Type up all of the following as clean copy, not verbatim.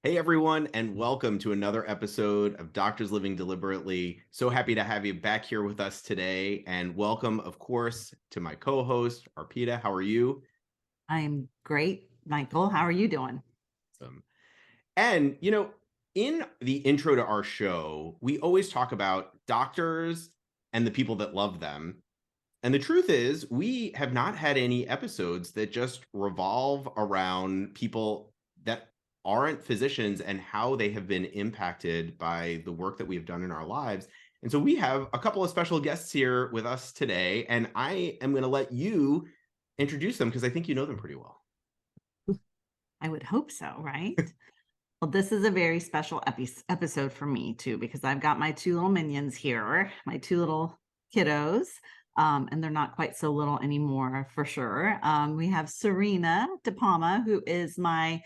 Hey everyone, and welcome to another episode of Doctors Living Deliberately. So happy to have you back here with us today, and welcome, of course, to my co-host, Arpita. How are you? I'm great, Michael. How are you doing? Awesome. And, in the intro to our show, we always talk about doctors and the people that love them. And the truth is, we have not had any episodes that just revolve around people that aren't physicians and how they have been impacted by the work that we've done in our lives. And so we have a couple of special guests here with us today, and I am going to let you introduce them because I think you know them pretty well. I would hope so, right? Well, this is a very special episode for me too, because I've got my two little minions here, my two little kiddos, and they're not quite so little anymore for sure. We have Sarina DePalma, who is my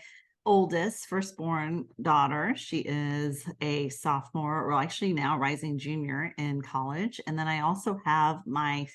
oldest firstborn daughter. She is a sophomore, or actually now rising junior in college. And then I also have my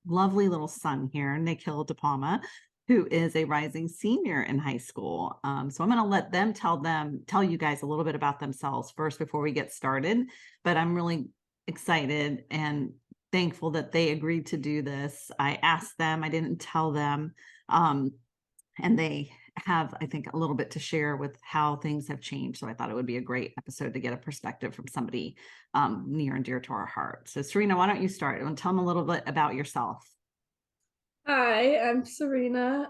lovely little son here, Nikhil DePalma, who is a rising senior in high school. So I'm going to let them tell you guys a little bit about themselves first before we get started. But I'm really excited and thankful that they agreed to do this. I asked them, I didn't tell them. And they have, I think, a little bit to share with how things have changed. So I thought it would be a great episode to get a perspective from somebody near and dear to our heart. So Serena, why don't you start and tell them a little bit about yourself? Hi, I'm Sarina.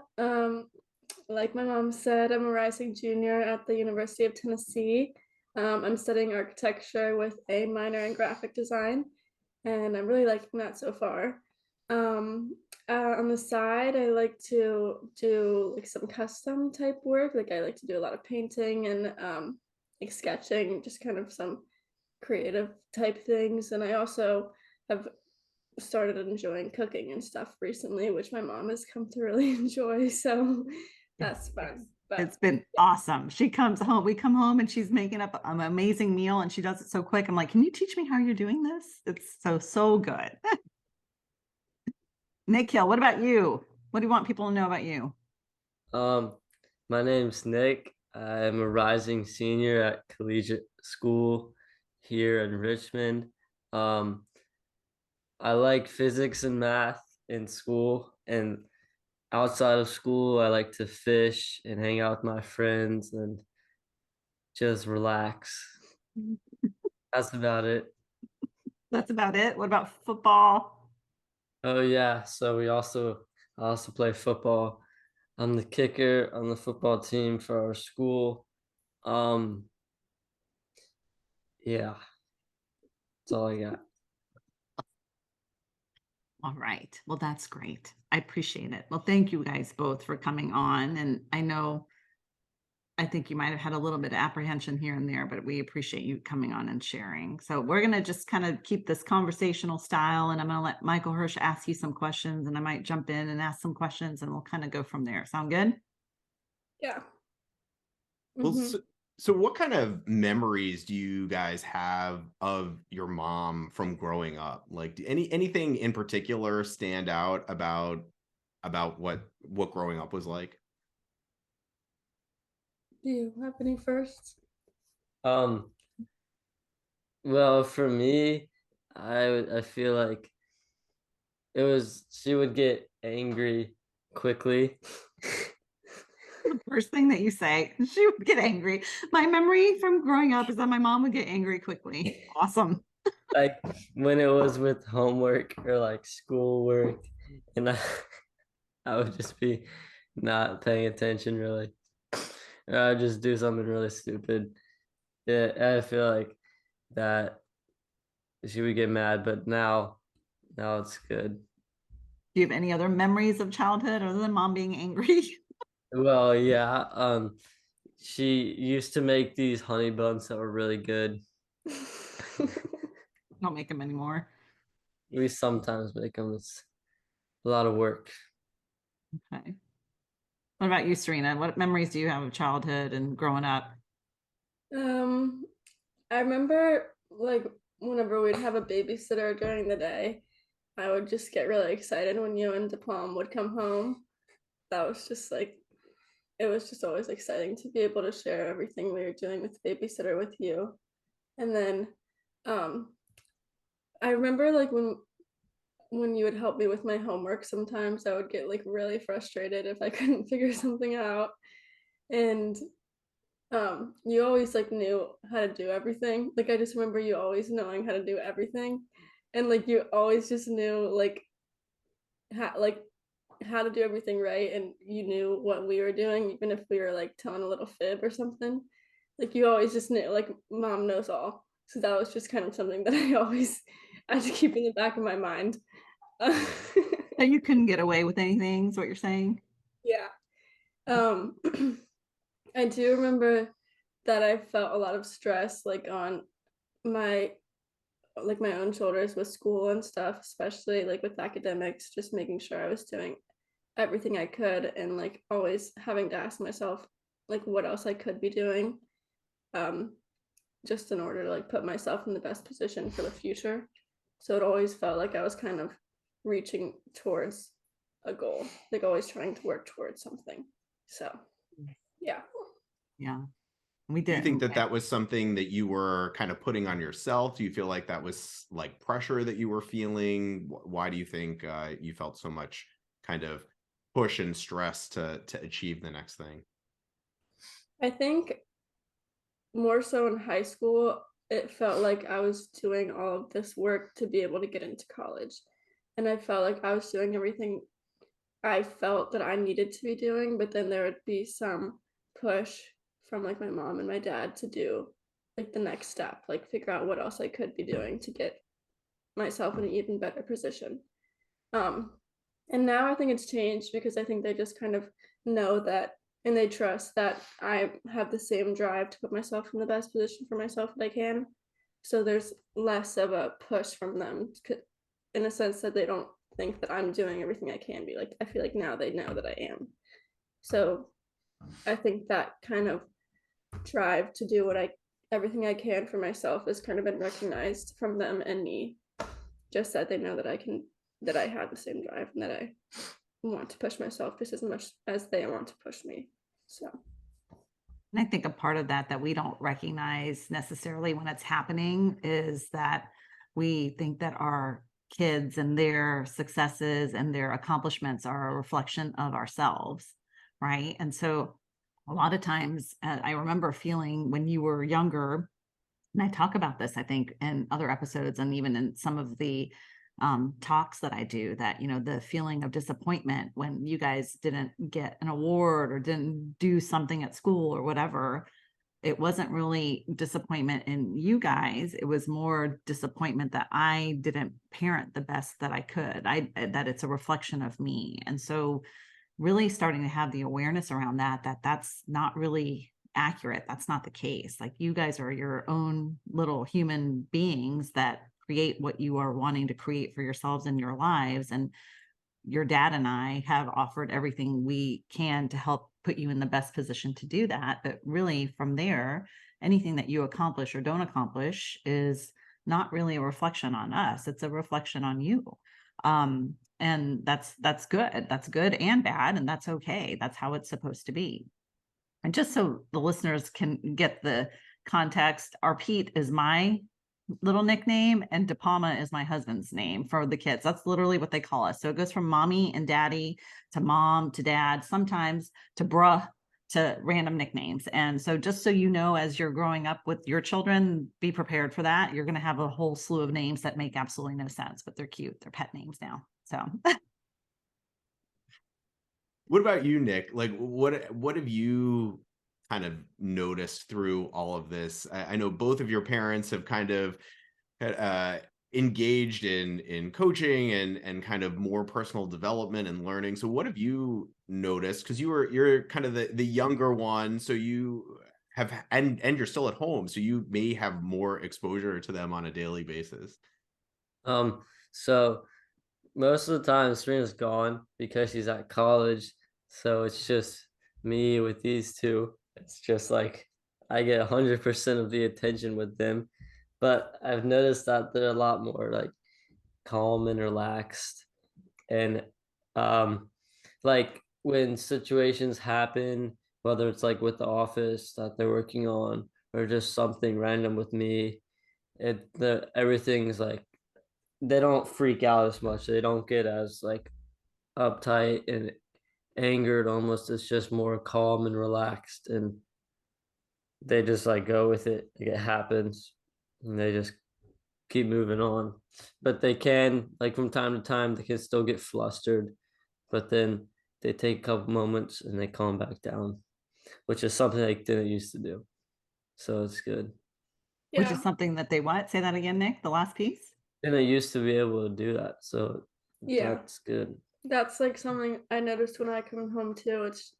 Like my mom said, I'm a rising junior at the University of Tennessee. I'm studying architecture with a minor in graphic design, and I'm really liking that so far. On the side, I like to do like some custom type work. Like I like to do a lot of painting and like sketching, just kind of some creative type things. And I also have started enjoying cooking and stuff recently, which my mom has come to really enjoy. So that's fun. But It's been awesome. She comes home, we come home and she's making up an amazing meal and she does it so quick. I'm like, can you teach me how you're doing this? It's so good. Nikhil, what about you? What do you want people to know about you? Um, my name's Nick. I'm a rising senior at collegiate school here in Richmond. Um, I like physics and math in school, and outside of school, I like to fish and hang out with my friends and just relax. That's about it. That's about it. What about football? Oh yeah, so I also play football. I'm the kicker on the football team for our school. Um, yeah, that's all I got. All right. Well, that's great. I appreciate it. Well, thank you guys both for coming on. And I think you might have had a little bit of apprehension here and there, but we appreciate you coming on and sharing. So we're going to just kind of keep this conversational style, and I'm going to let Michael Hersh ask you some questions, and I might jump in and ask some questions, and we'll kind of go from there. Sound good? yeah. Well, hmm so what kind of memories do you guys have of your mom from growing up? Like, anything in particular stand out about what growing up was like? Do you have any first? Um, well, for me, I feel like she would get angry quickly. The first thing that you say, she would get angry. My memory from growing up is that my mom would get angry quickly. Awesome. Like when it was with homework or like schoolwork, and I would just be not paying attention really. Or I'd just do something really stupid. Yeah, I feel like that she would get mad, but now it's good. Do you have any other memories of childhood other than mom being angry? Well, yeah, she used to make these honey buns that were really good. Don't make them anymore. We sometimes make them. It's a lot of work. Okay. What about you, Serena? What memories do you have of childhood and growing up? um, I remember like whenever we'd have a babysitter during the day, I would just get really excited when you and DePalm would come home. That was just like it was just always exciting to be able to share everything we were doing with the babysitter with you. And then I remember like when you would help me with my homework, sometimes I would get like really frustrated if I couldn't figure something out. And you always like knew how to do everything. Like I just remember you always knowing how to do everything. And like you always just knew how to do everything right, and you knew what we were doing even if we were like telling a little fib or something. Like you always just knew like mom knows all. So that was just kind of something that I always had to keep in the back of my mind. So you couldn't get away with anything, is what you're saying? Yeah. Um I do remember that I felt a lot of stress like on my my own shoulders with school and stuff, especially like with academics, just making sure I was doing everything I could, and like always having to ask myself like what else I could be doing, um just in order to like put myself in the best position for the future. So it always felt like I was kind of reaching towards a goal, like always trying to work towards something. So yeah. Yeah, we Do you did. think that that was something that you were kind of putting on yourself? Do you feel like that was like pressure that you were feeling? Why do you think you felt so much kind of push and stress to achieve the next thing? I think more so in high school, it felt like I was doing all of this work to be able to get into college. And I felt like I was doing everything I felt that I needed to be doing, but then there would be some push from like my mom and my dad to do like the next step, like figure out what else I could be doing to get myself in an even better position. Um, and now I think it's changed because I think they just kind of know that, and they trust that I have the same drive to put myself in the best position for myself that I can. So there's less of a push from them in a sense that they don't think that I'm doing everything I can be. Like I feel like now they know that I am. So I think that kind of drive to do what I everything I can for myself has kind of been recognized from them and me. Just that they know that that I have the same drive and that I want to push myself just as much as they want to push me. So And I think a part of that we don't recognize necessarily when it's happening is that we think that our kids and their successes and their accomplishments are a reflection of ourselves, right? And so a lot of times, I remember feeling when you were younger, and I talk about this, I think, in other episodes and even in some of the talks that I do, that, the feeling of disappointment when you guys didn't get an award or didn't do something at school or whatever. It wasn't really disappointment in you guys. It was more disappointment that I didn't parent the best that I could. That it's a reflection of me. And so really starting to have the awareness around that's not really accurate. That's not the case. Like you guys are your own little human beings that create what you are wanting to create for yourselves in your lives. And your dad and I have offered everything we can to help put you in the best position to do that. But really from there, anything that you accomplish or don't accomplish is not really a reflection on us. It's a reflection on you. And that's good. That's good and bad. And that's okay. That's how it's supposed to be. And just so the listeners can get the context, Arpita is my little nickname and DePalma is my husband's name for the kids. That's literally what they call us. So it goes from mommy and daddy to mom to dad, sometimes to bruh, to random nicknames. And so just so you know, as you're growing up with your children, be prepared for that. You're going to have a whole slew of names that make absolutely no sense, but they're cute. They're pet names now. So What about you, Nick? Like, what have you kind of noticed through all of this? I know both of your parents have kind of uh, engaged in coaching and kind of more personal development and learning. So, what have you noticed? Because you're kind of the younger one, so you have and you're still at home, so you may have more exposure to them on a daily basis. So most of the time Serena's gone because she's at college. So it's just me with these two. It's just like I get 100% of the attention with them. But I've noticed that they're a lot more like calm and relaxed. And like when situations happen whether it's like with the office that they're working on or just something random with me. Everything's like they don't freak out as much. They don't get as like uptight and angered almost. It's just more calm and relaxed, and they just like go with it. Like it happens and they just keep moving on. But they can, like from time to time, they can still get flustered, but then they take a couple moments and they calm back down, which is something they didn't used to do. So it's good. Which Yeah. is something that they what? Say that again, Nick, the last piece. And they used to be able to do that. So Yeah. that's good. That's like something I noticed when I come home too. It's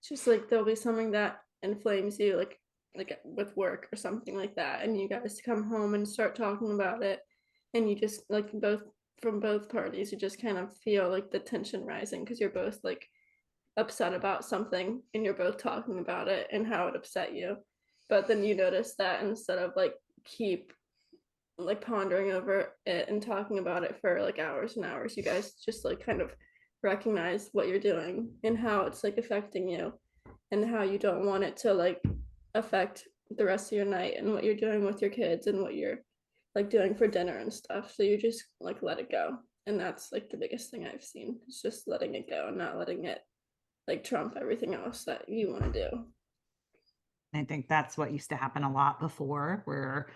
just like there'll be something that inflames you, like with work or something like that, and you guys come home and start talking about it, and you just like both from both parties, you just kind of feel like the tension rising because you're both like upset about something and you're both talking about it and how it upset you. But then you notice that instead of like keep like pondering over it and talking about it for like hours and hours, you guys just like kind of recognize what you're doing and how it's like affecting you and how you don't want it to like affect the rest of your night and what you're doing with your kids and what you're like doing for dinner and stuff. So you just like let it go. And that's like the biggest thing I've seen. It's just letting it go and not letting it like trump everything else that you want to do. I think that's what used to happen a lot before,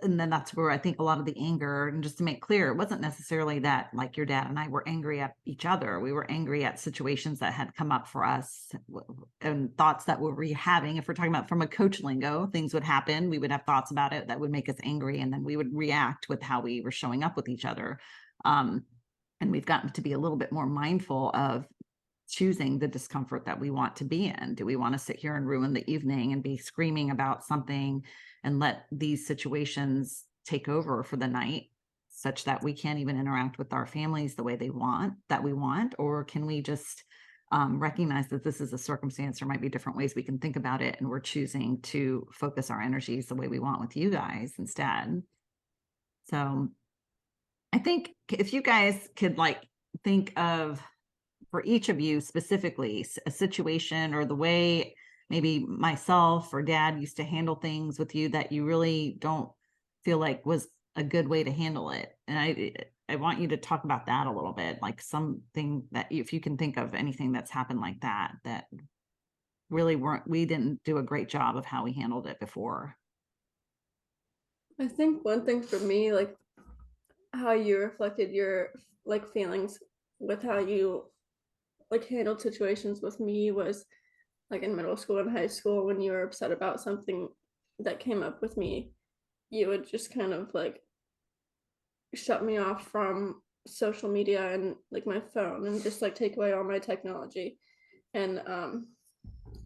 and then that's where I think a lot of the anger, and just to make clear, it wasn't necessarily that like your dad and I were angry at each other. We were angry at situations that had come up for us and thoughts that we were having. If we're talking about from a coach lingo, things would happen. We would have thoughts about it that would make us angry, and then we would react with how we were showing up with each other. And we've gotten to be a little bit more mindful of choosing the discomfort that we want to be in. Do we want to sit here and ruin the evening and be screaming about something and let these situations take over for the night such that we can't even interact with our families the way we want? Or can we just recognize that this is a circumstance? There might be different ways we can think about it, and we're choosing to focus our energies the way we want with you guys instead. So I think if you guys could like think of, for each of you specifically, a situation or the way maybe myself or dad used to handle things with you that you really don't feel like was a good way to handle it. And I want you to talk about that a little bit, like something that if you can think of anything that's happened like that, that really we didn't do a great job of how we handled it before. I think one thing for me, like how you reflected your like feelings with how you like handled situations with me was like in middle school and high school when you were upset about something that came up with me, you would just kind of like shut me off from social media and like my phone and just like take away all my technology. And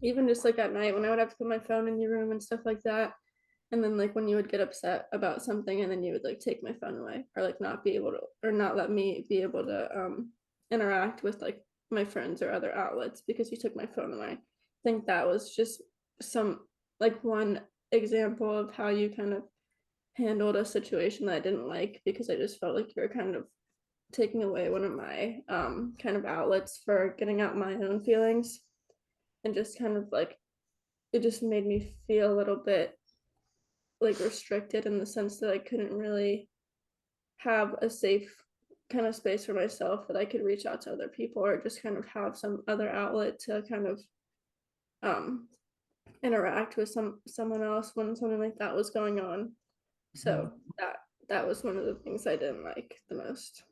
even just like at night when I would have to put my phone in your room and stuff like that. And then like when you would get upset about something and then you would like take my phone away or like not be able to or not let me be able to interact with like my friends or other outlets because you took my phone away. I think that was just some like one example of how you kind of handled a situation that I didn't like because I just felt like you were kind of taking away one of my kind of outlets for getting out my own feelings and just kind of like it just made me feel a little bit like restricted in the sense that I couldn't really have a safe kind of space for myself that I could reach out to other people or just kind of have some other outlet to kind of um interact with someone else when something like that was going on. So that was one of the things I didn't like the most.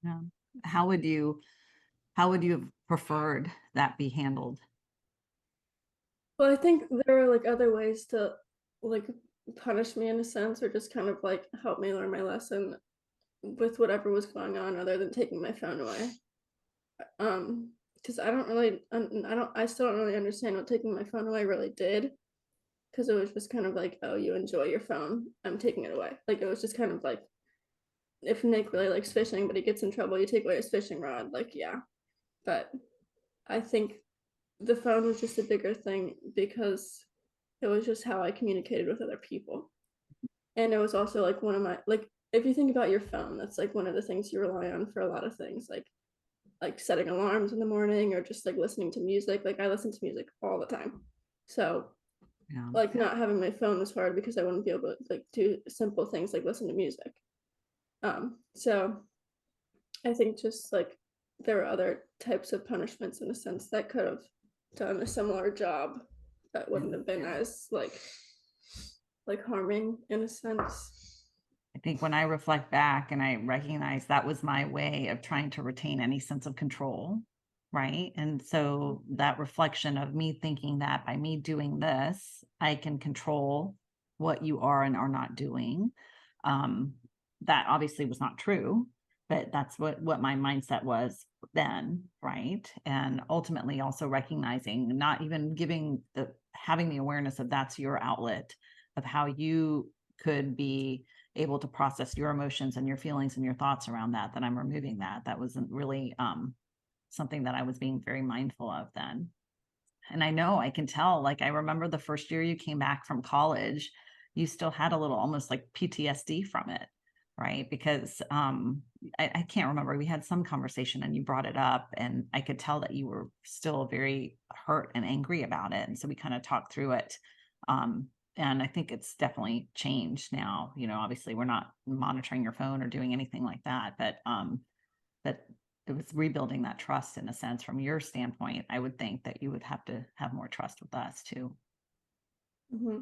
Yeah. How would you have preferred that be handled? Well, I think there are like other ways to like punish me in a sense or just kind of like help me learn my lesson with whatever was going on other than taking my phone away. Because I still don't really understand what taking my phone away really did. Because it was just kind of like, oh, you enjoy your phone, I'm taking it away. Like it was just kind of like, if Nick really likes fishing, but he gets in trouble, you take away his fishing rod. Like, yeah. But I think the phone was just a bigger thing because it was just how I communicated with other people. And it was also like one of my, like, if you think about your phone, that's like one of the things you rely on for a lot of things. Like like setting alarms in the morning or just like listening to music. Like I listen to music all the time. So Yeah. like not having my phone was hard because I wouldn't be able to like do simple things like listen to music. So I think just like there were other types of punishments in a sense that could have done a similar job that wouldn't have been as like harming in a sense. I think when I reflect back and I recognize that was my way of trying to retain any sense of control, right? And so that reflection of me thinking that by me doing this, I can control what you are and are not doing. That obviously was not true, but that's what my mindset was then, right? And ultimately also recognizing, not even having the awareness of that's your outlet of how you could be able to process your emotions and your feelings and your thoughts around that I'm removing that wasn't really something that I was being very mindful of then. And I know I can tell, like, I remember the first year you came back from college, you still had a little almost like PTSD from it, right? Because I can't remember, we had some conversation and you brought it up and I could tell that you were still very hurt and angry about it. And so we kind of talked through it. And I think it's definitely changed now. Obviously we're not monitoring your phone or doing anything like that, but it was rebuilding that trust in a sense from your standpoint. I would think that you would have to have more trust with us too. Mm-hmm.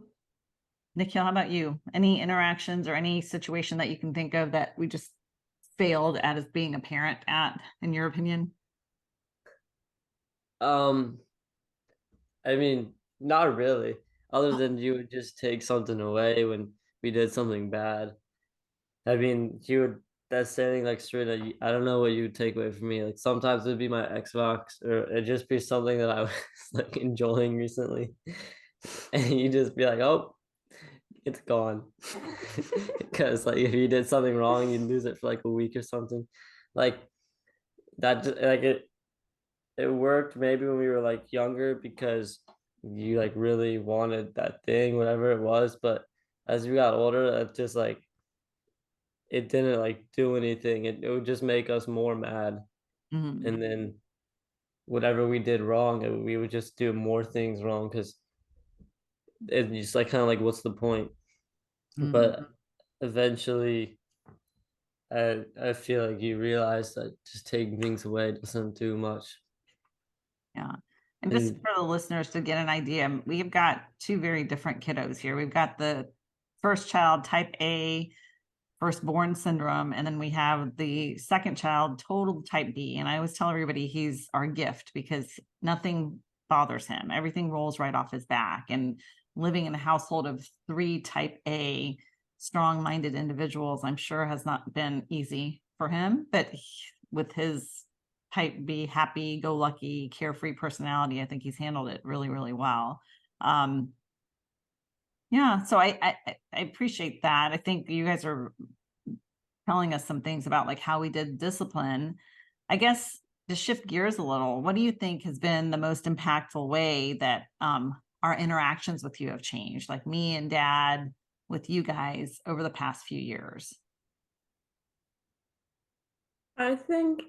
Nikhil, how about you? Any interactions or any situation that you can think of that we just failed at as being a parent at, in your opinion? I mean, not really. Other than you would just take something away when we did something bad. I mean, you would that's saying like straight up, I don't know what you would take away from me. Like sometimes it'd be my Xbox or it'd just be something that I was like enjoying recently. And you just be like, oh, it's gone. Because like if you did something wrong, you'd lose it for like a week or something. Like that just like it worked maybe when we were like younger because you like really wanted that thing, whatever it was. But as we got older, it just like it didn't like do anything. It would just make us more mad. Mm-hmm. And then whatever we did wrong, we would just do more things wrong because it's just like kind of like what's the point? Mm-hmm. But eventually I feel like you realize that just taking things away doesn't do much. Yeah. And just And for the listeners to get an idea, we've got two very different kiddos here. We've got the first child, type A, firstborn syndrome, and then we have the second child, total type B. And I always tell everybody he's our gift because nothing bothers him. Everything rolls right off his back. And living in a household of 3 type A strong-minded individuals, I'm sure has not been easy for him, but with his type B, happy-go-lucky, carefree personality, I think he's handled it really, really well. Yeah, so I appreciate that. I think you guys are telling us some things about like how we did discipline. I guess to shift gears a little, what do you think has been the most impactful way that our interactions with you have changed, like me and Dad with you guys over the past few years? I think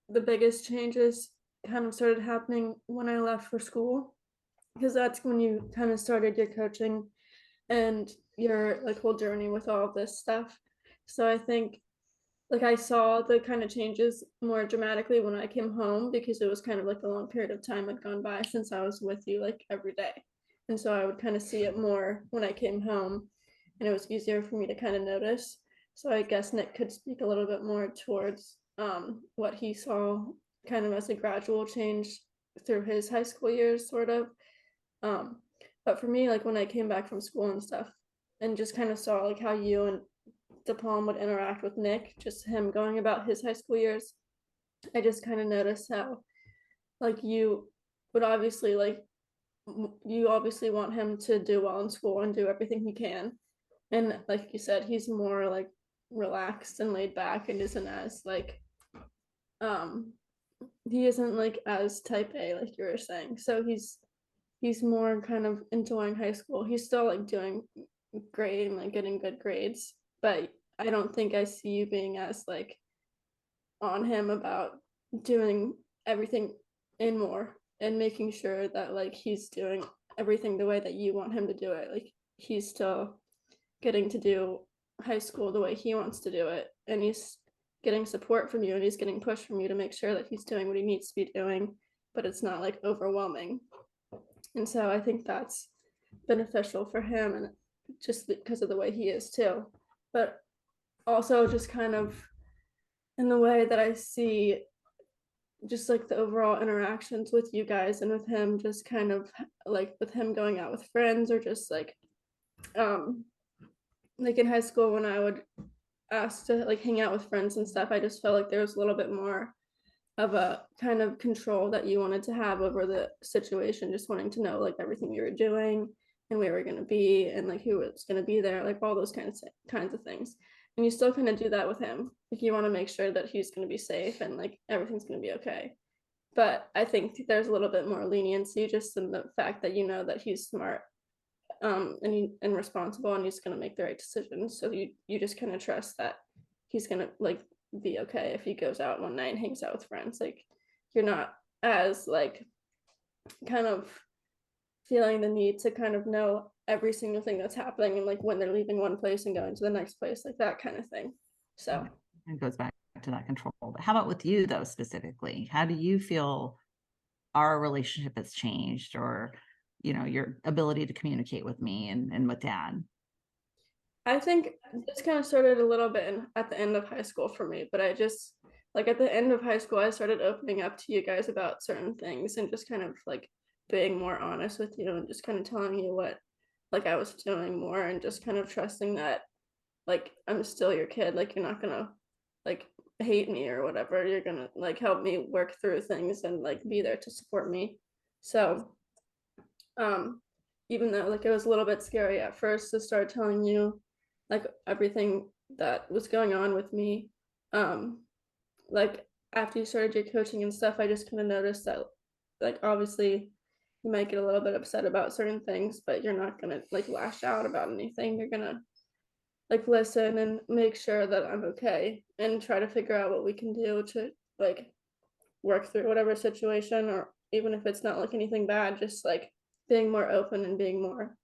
the biggest changes kind of started happening when I left for school because that's when you kind of started your coaching and your like whole journey with all of this stuff. So I think like I saw the kind of changes more dramatically when I came home because it was kind of like a long period of time had gone by since I was with you like every day. And so I would kind of see it more when I came home and it was easier for me to kind of notice. So I guess Nick could speak a little bit more towards what he saw kind of as a gradual change through his high school years, sort of. Um, but for me, like when I came back from school and stuff, and just kind of saw like how you and DePalma would interact with Nick, just him going about his high school years, I just kind of noticed how like you would obviously like you obviously want him to do well in school and do everything he can. And like you said, he's more like relaxed and laid back and isn't as like um he isn't like as type A like you were saying. So he's more kind of enjoying high school. He's still like doing great and like getting good grades, but I don't think I see you being as like on him about doing everything and more, and making sure that like he's doing everything the way that you want him to do it. Like he's still getting to do high school the way he wants to do it, and he's getting support from you, and he's getting pushed from you to make sure that he's doing what he needs to be doing, but it's not like overwhelming. And so I think that's beneficial for him, and just because of the way he is too, but also just kind of in the way that I see just like the overall interactions with you guys and with him, just kind of like with him going out with friends, or just um like in high school when I would ask to like hang out with friends and stuff, I just felt like there was a little bit more of a kind of control that you wanted to have over the situation, just wanting to know like everything we were doing and where we were going to be and like who was going to be there, like all those kinds of things. And you still kind of do that with him. Like you want to make sure that he's going to be safe and like everything's going to be okay. But I think there's a little bit more leniency just in the fact that you know that he's smart, and responsible, and he's going to make the right decisions. So you just kind of trust that he's going to like be okay if he goes out one night and hangs out with friends. Like you're not as like kind of feeling the need to kind of know every single thing that's happening, and like when they're leaving one place and going to the next place, like that kind of thing. So it goes back to that control. But how about with you though, specifically? How do you feel our relationship has changed, or your ability to communicate with me and with dad? I think this kind of started a little bit at the end of high school for me, but I just like at the end of high school, I started opening up to you guys about certain things and just kind of like being more honest with you and just kind of telling you what like I was doing more, and just kind of trusting that like I'm still your kid, like you're not gonna like hate me or whatever. You're gonna like help me work through things and like be there to support me. So um even though like it was a little bit scary at first to start telling you like everything that was going on with me, um like after you started your coaching and stuff, I just kind of noticed that like obviously you might get a little bit upset about certain things, but you're not gonna like lash out about anything. You're gonna like listen and make sure that I'm okay and try to figure out what we can do to like work through whatever situation, or even if it's not like anything bad, just like being more open and being more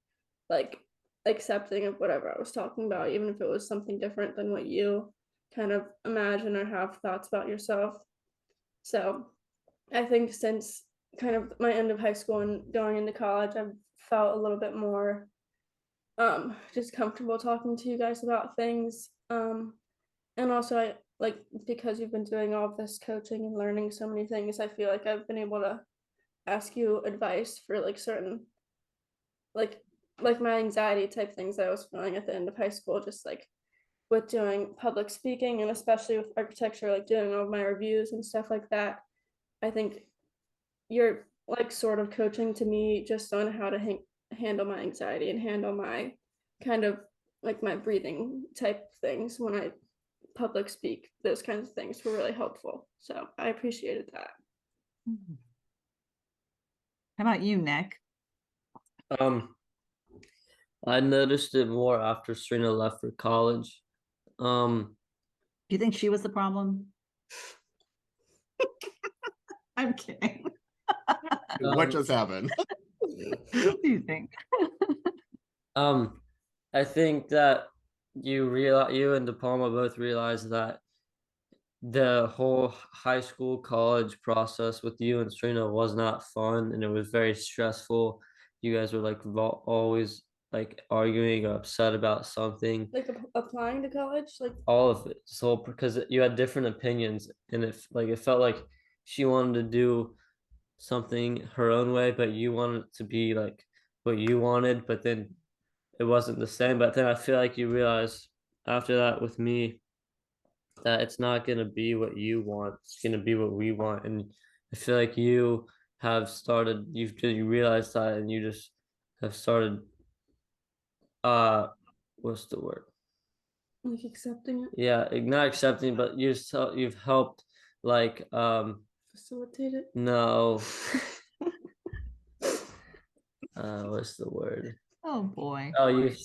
like accepting of whatever I was talking about, even if it was something different than what you kind of imagine or have thoughts about yourself. So I think since kind of my end of high school and going into college, I've felt a little bit more just comfortable talking to you guys about things. And also I like because you've been doing all of this coaching and learning so many things, I feel like I've been able to ask you advice for like certain like like my anxiety type things that I was feeling at the end of high school, just like with doing public speaking and especially with architecture, like doing all my reviews and stuff like that. I think you're like sort of coaching to me just on how to handle my anxiety and handle my kind of like my breathing type things when I public speak. Those kinds of things were really helpful. So I appreciated that. How about you, Nick? Um, I noticed it more after Serena left for college. Do you think she was the problem? I'm kidding. What just happened? What do you think? I think that you and DePalma both realized that the whole high school college process with you and Serena was not fun, and it was very stressful. You guys were like always like arguing or upset about something. Like applying to college, like All of it. So because you had different opinions, and it felt like she wanted to do something her own way, but you wanted it to be like what you wanted, but then it wasn't the same. But then I feel like you realize after that with me that it's not gonna be what you want. It's gonna be what we want. And I feel like you have started, you realize that, and you just have started what's the word? like accepting it, Yeah, not accepting, but you've helped like facilitate it. no. What's the word? Oh boy. Oh, you've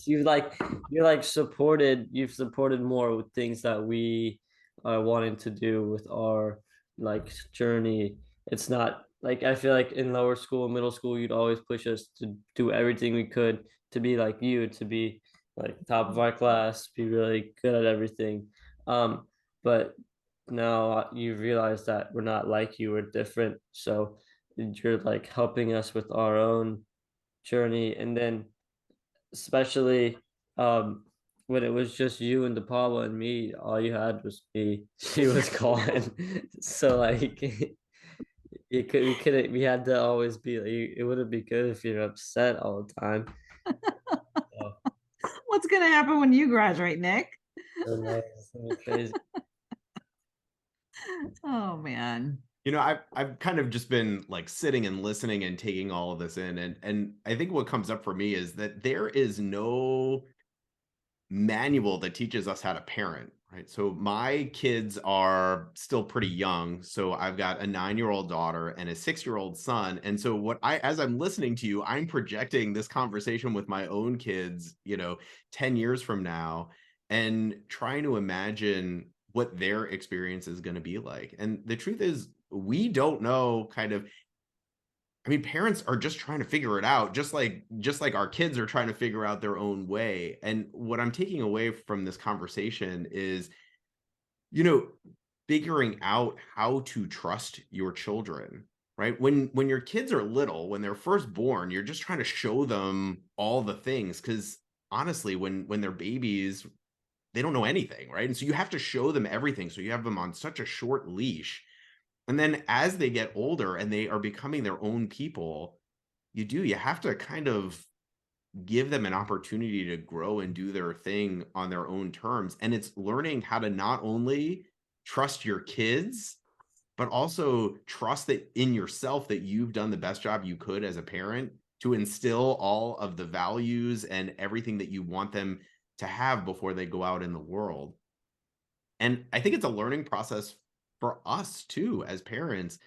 supported more with things that we are wanting to do with our like journey. It's not like, I feel like in lower school, middle school, you'd always push us to do everything we could to be like you, to be like top of our class, be really good at everything. But now you realize that we're not like you, we're different. So you're like helping us with our own journey. And then especially when it was just you and DePaula and me, all you had was me. She was gone. So like we couldn't, we had to always be like, it wouldn't be good if you're upset all the time. So, What's going to happen when you graduate, Nick? so nice. It's gonna be crazy. Oh man. You know, I've kind of just been like sitting and listening and taking all of this in, and I think what comes up for me is that there is no manual that teaches us how to parent, right? So my kids are still pretty young. So I've got a 9-year-old daughter and a 6-year-old son. And so as I'm listening to you, I'm projecting this conversation with my own kids, 10 years from now, and trying to imagine what their experience is going to be like. And the truth is, we don't know kind of. I mean, parents are just trying to figure it out, just like our kids are trying to figure out their own way. And what I'm taking away from this conversation is, you know, figuring out how to trust your children, right? When your kids are little, when they're first born, you're just trying to show them all the things because honestly, when they're babies, they don't know anything, right? And so you have to show them everything. So you have them on such a short leash, and then as they get older and they are becoming their own people, you have to kind of give them an opportunity to grow and do their thing on their own terms. And it's learning how to not only trust your kids, but also trust that in yourself that you've done the best job you could as a parent to instill all of the values and everything that you want them to have before they go out in the world. And I think it's a learning process for us too as parents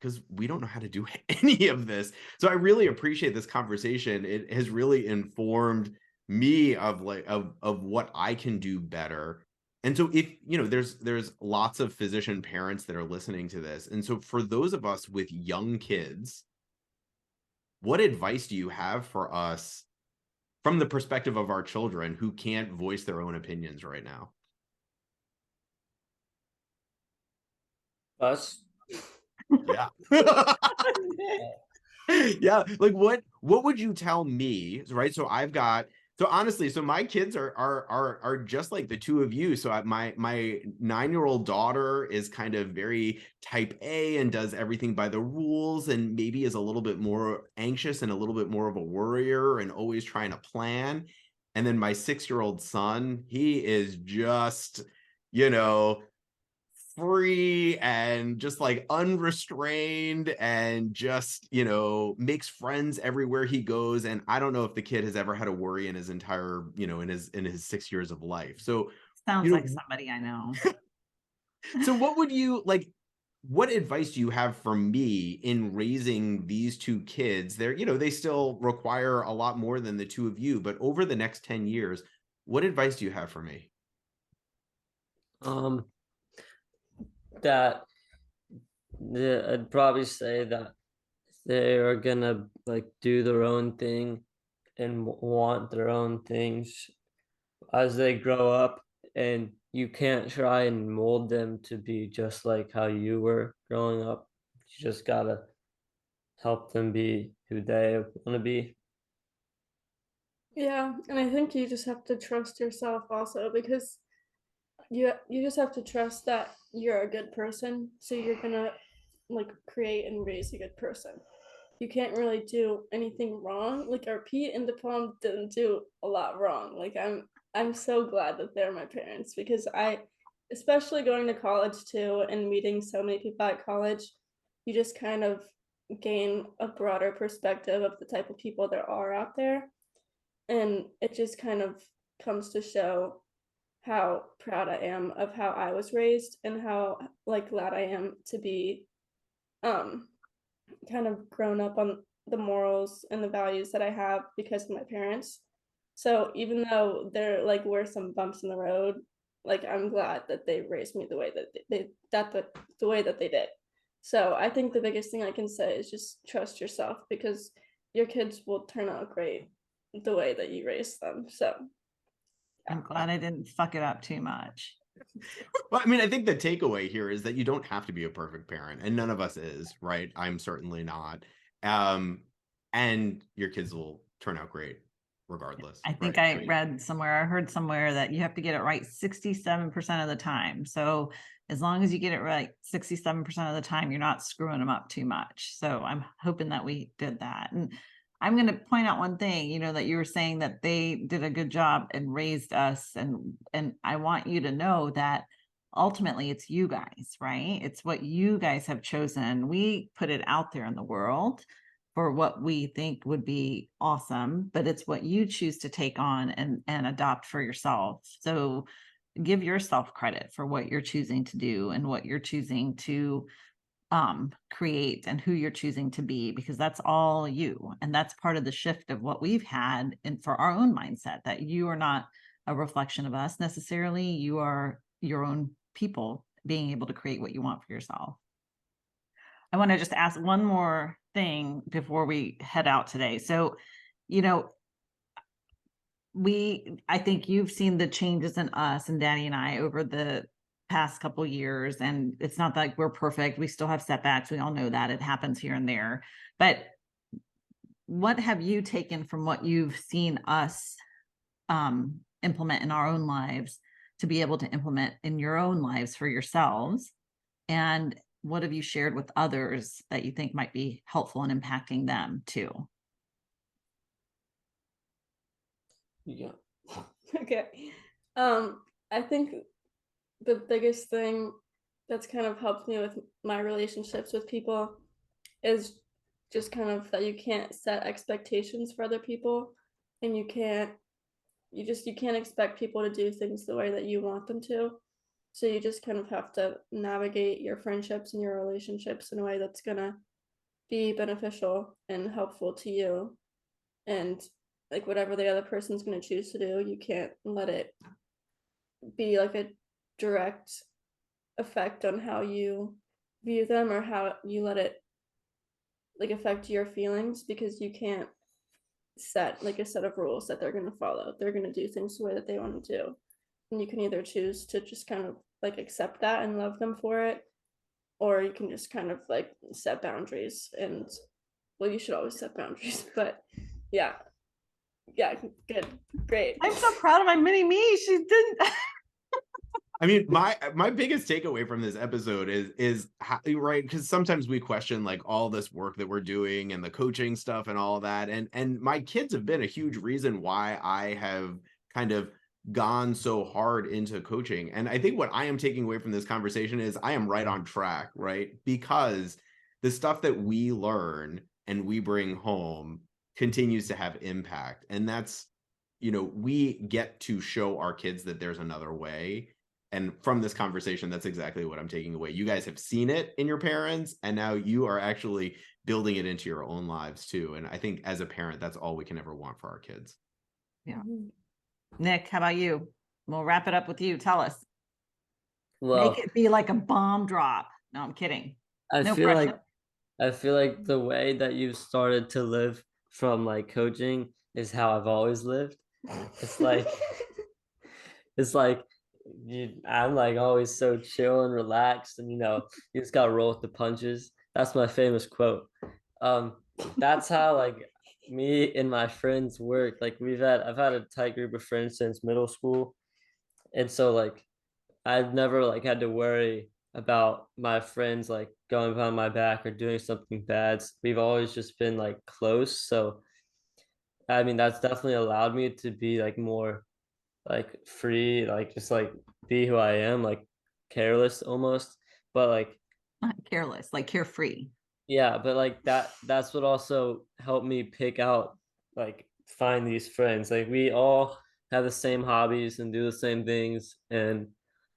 because we don't know how to do any of this. So I really appreciate this conversation. It has really informed me of of what I can do better. And so if, there's lots of physician parents that are listening to this. And so for those of us with young kids, what advice do you have for us from the perspective of our children who can't voice their own opinions right now? Us. Yeah. Yeah, like what would you tell me, right? So honestly, so my kids are just like the two of you. So my 9-year-old daughter is kind of very type A and does everything by the rules and maybe is a little bit more anxious and a little bit more of a worrier and always trying to plan. And then my 6-year-old son, he is just, you know, free and just like unrestrained and just makes friends everywhere he goes. And I don't know if the kid has ever had a worry in his entire in his 6 years of life. So Sounds you like know somebody I know. so what advice do you have for me in raising these two kids? They still require a lot more than the two of you, but over the next 10 years, what advice do you have for me? um that I'd probably say that they are gonna like do their own thing and want their own things as they grow up, and you can't try and mold them to be just like how you were growing up. You just gotta help them be who they want to be. Yeah, and I think you just have to trust yourself also because you just have to trust that you're a good person, so you're gonna like create and raise a good person. You can't really do anything wrong. Like our Pete and DePalm didn't do a lot wrong. Like I'm so glad that they're my parents because especially going to college too and meeting so many people at college, you just kind of gain a broader perspective of the type of people there are out there. And it just kind of comes to show how proud I am of how I was raised and how like glad I am to be um kind of grown up on the morals and the values that I have because of my parents. So even though there like were some bumps in the road, like I'm glad that they raised me the way that the way that they did. So I think the biggest thing I can say is just trust yourself, because your kids will turn out great the way that you raised them. So I'm glad I didn't fuck it up too much. Well, I mean, I think the takeaway here is that you don't have to be a perfect parent, and none of us is, right? I'm certainly not. And your kids will turn out great regardless, I think right? I read somewhere, I heard somewhere that you have to get it right 67% of the time. So as long as you get it right 67% of the time, you're not screwing them up too much. So I'm hoping that we did that. And I'm going to point out one thing, you know, that you were saying that they did a good job and raised us. And I want you to know that ultimately it's you guys, right? It's what you guys have chosen. We put it out there in the world for what we think would be awesome, but it's what you choose to take on and adopt for yourself. So give yourself credit for what you're choosing to do and what you're choosing to create and who you're choosing to be, because that's all you. And that's part of the shift of what we've had and for our own mindset, that you are not a reflection of us necessarily. You are your own people being able to create what you want for yourself. I want to just ask one more thing before we head out today. So, you know, I think you've seen the changes in us and Daddy and I over the past couple years, and it's not like we're perfect. We still have setbacks. We all know that it happens here and there. But what have you taken from what you've seen us implement in our own lives to be able to implement in your own lives for yourselves? And what have you shared with others that you think might be helpful in impacting them too? Yeah. okay. I think the biggest thing that's kind of helped me with my relationships with people is just kind of that you can't set expectations for other people, and you can't expect people to do things the way that you want them to. So you just kind of have to navigate your friendships and your relationships in a way that's gonna be beneficial and helpful to you. And like whatever the other person's gonna choose to do, you can't let it be like a direct effect on how you view them, or how you let it like affect your feelings, because you can't set like a set of rules that they're going to follow. They're going to do things the way that they want to do, and you can either choose to just kind of like accept that and love them for it, or you can just kind of like set boundaries. And well, you should always set boundaries, but yeah, good, great. I'm so proud of my mini me. She didn't. I mean, my biggest takeaway from this episode is how, right, because sometimes we question like all this work that we're doing and the coaching stuff and all that, and my kids have been a huge reason why I have kind of gone so hard into coaching. And I think what I am taking away from this conversation is I am right on track, right? Because the stuff that we learn and we bring home continues to have impact, and that's, you know, we get to show our kids that there's another way. And from this conversation, that's exactly what I'm taking away. You guys have seen it in your parents, and now you are actually building it into your own lives too. And I think as a parent, that's all we can ever want for our kids. Yeah. Nick, how about you? We'll wrap it up with you. Tell us. Well, Make it be like a bomb drop. No, I'm kidding. I No feel pressure. like I feel like the way that you've started to live from like coaching is how I've always lived. It's like it's like I'm like always so chill and relaxed, and you just gotta roll with the punches. That's my famous quote. Um, that's how like me and my friends work. Like I've had a tight group of friends since middle school, and so like I've never like had to worry about my friends like going behind my back or doing something bad. We've always just been like close. So I mean that's definitely allowed me to be like more like free, like just like be who I am, like careless almost. But like Not careless, like carefree. yeah, but like that's what also helped me pick out like find these friends. Like we all have the same hobbies and do the same things and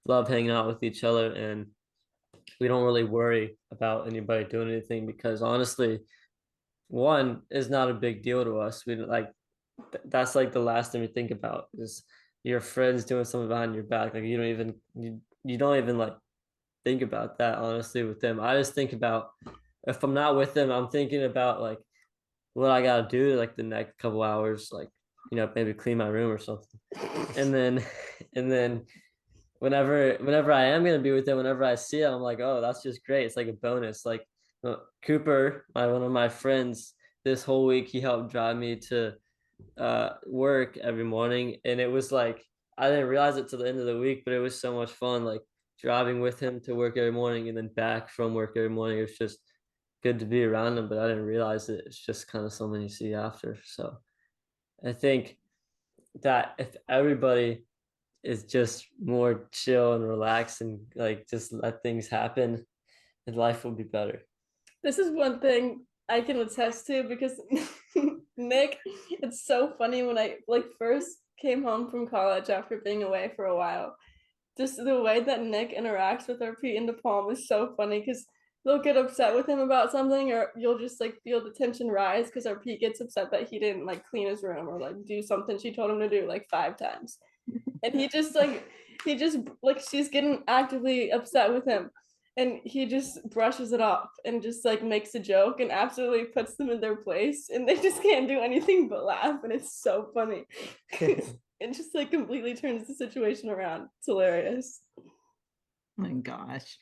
love hanging out with each other, and we don't really worry about anybody doing anything because honestly, one is not a big deal to us. We like that's like the last thing we think about is your friends doing something behind your back. Like you don't even like think about that honestly with them. I just think about if I'm not with them, I'm thinking about like what I gotta do like the next couple hours, like maybe clean my room or something. And then and then whenever I am gonna be with them, whenever I see it, I'm like, oh, that's just great. It's like a bonus. Like Cooper, one of my friends, this whole week he helped drive me to work every morning, and it was like I didn't realize it till the end of the week, but it was so much fun. Like driving with him to work every morning and then back from work every morning. It was just good to be around him, but I didn't realize it. It's just kind of something you see after. So I think that if everybody is just more chill and relaxed and like just let things happen, and life will be better. This is one thing I can attest to because Nick, it's so funny when I like first came home from college after being away for a while. Just the way that Nick interacts with Arpita and DePalma is so funny because they'll get upset with him about something, or you'll just like feel the tension rise because Arpita gets upset that he didn't like clean his room or like do something she told him to do like 5 times. And he just like she's getting actively upset with him, and he just brushes it off and just like makes a joke and absolutely puts them in their place, and they just can't do anything but laugh, and it's so funny. It just like completely turns the situation around. It's hilarious. Oh my gosh.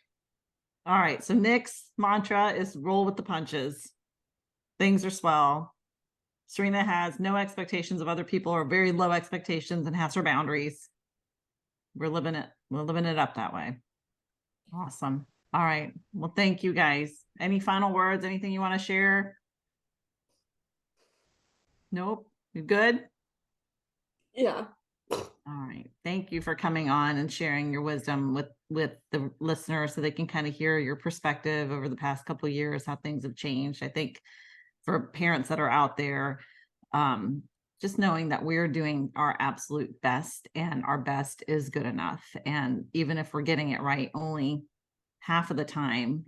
All right, so Nick's mantra is roll with the punches. Things are swell. Sarina has no expectations of other people or very low expectations and has her boundaries. We're living it up that way. Awesome. All right. Well, thank you guys. Any final words? Anything you want to share? Nope. You good? Yeah. All right. Thank you for coming on and sharing your wisdom with the listeners so they can kind of hear your perspective over the past couple of years, how things have changed. I think for parents that are out there, just knowing that we're doing our absolute best and our best is good enough. And even if we're getting it right only half of the time,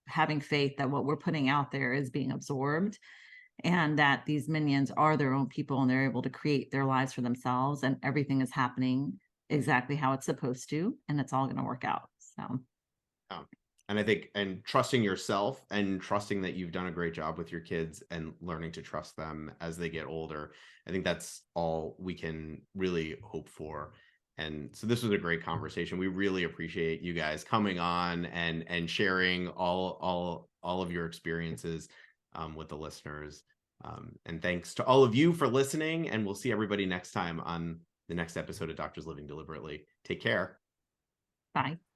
having faith that what we're putting out there is being absorbed and that these minions are their own people and they're able to create their lives for themselves and everything is happening exactly how it's supposed to, and it's all going to work out. So and I think, and trusting yourself and trusting that you've done a great job with your kids and learning to trust them as they get older. I think that's all we can really hope for. And so this was a great conversation. We really appreciate you guys coming on and sharing all of your experiences with the listeners. And thanks to all of you for listening. And we'll see everybody next time on the next episode of Doctors Living Deliberately. Take care. bye.